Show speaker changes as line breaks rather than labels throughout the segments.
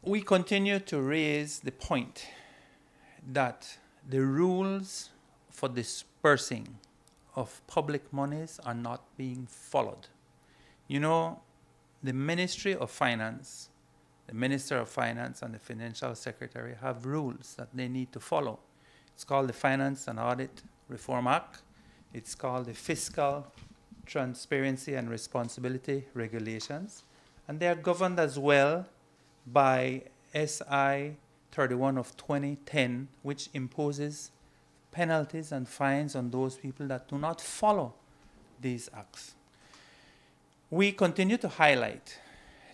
we continue to raise the point that the rules for dispersing of public monies are not being followed. You know, the Ministry of Finance, the Minister of Finance and the Financial Secretary have rules that they need to follow. It's called the Finance and Audit Reform Act. It's called the Fiscal Transparency and Responsibility Regulations. And they are governed as well by SI 31 of 2010, which imposes penalties and fines on those people that do not follow these acts. We continue to highlight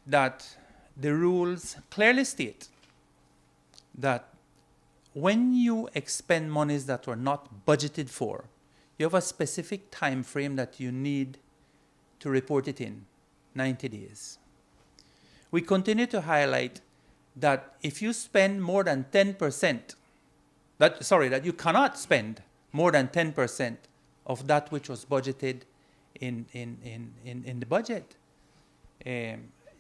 that the rules clearly state that when you expend monies that were not budgeted for, you have a specific time frame that you need to report it in, 90 days. We continue to highlight that if you spend more than 10%, that you cannot spend more than 10% of that which was budgeted in the budget.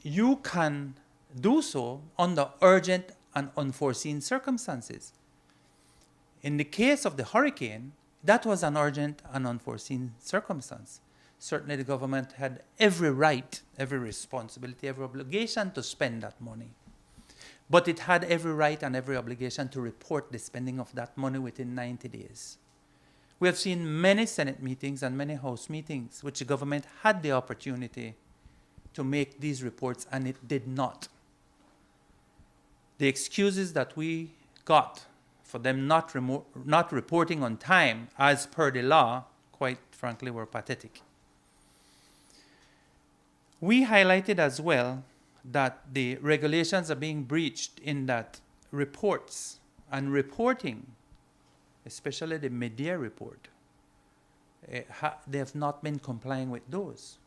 You can do so under urgent and unforeseen circumstances. In the case of the hurricane, that was an urgent and unforeseen circumstance. Certainly the government had every right, every responsibility, every obligation to spend that money. But it had every right and every obligation to report the spending of that money within 90 days. We have seen many Senate meetings and many House meetings which the government had the opportunity to make these reports and it did not. The excuses that we got for them not reporting on time as per the law, quite frankly, were pathetic. We highlighted as well that the regulations are being breached in that reports and reporting, especially the mid-year report, they have not been complying with those.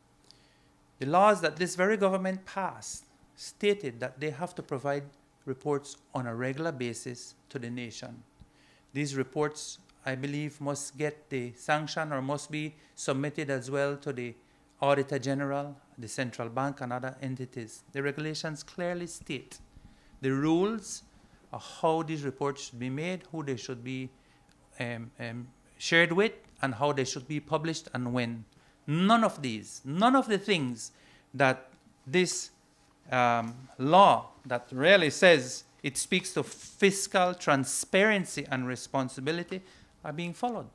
The laws that this very government passed stated that they have to provide reports on a regular basis to the nation. These reports, I believe, must get the sanction or must be submitted as well to the Auditor General, the Central Bank, and other entities. The regulations clearly state the rules of how these reports should be made, who they should be shared with, and how they should be published and when. None of the things that this law that really says it speaks to fiscal transparency and responsibility are being followed.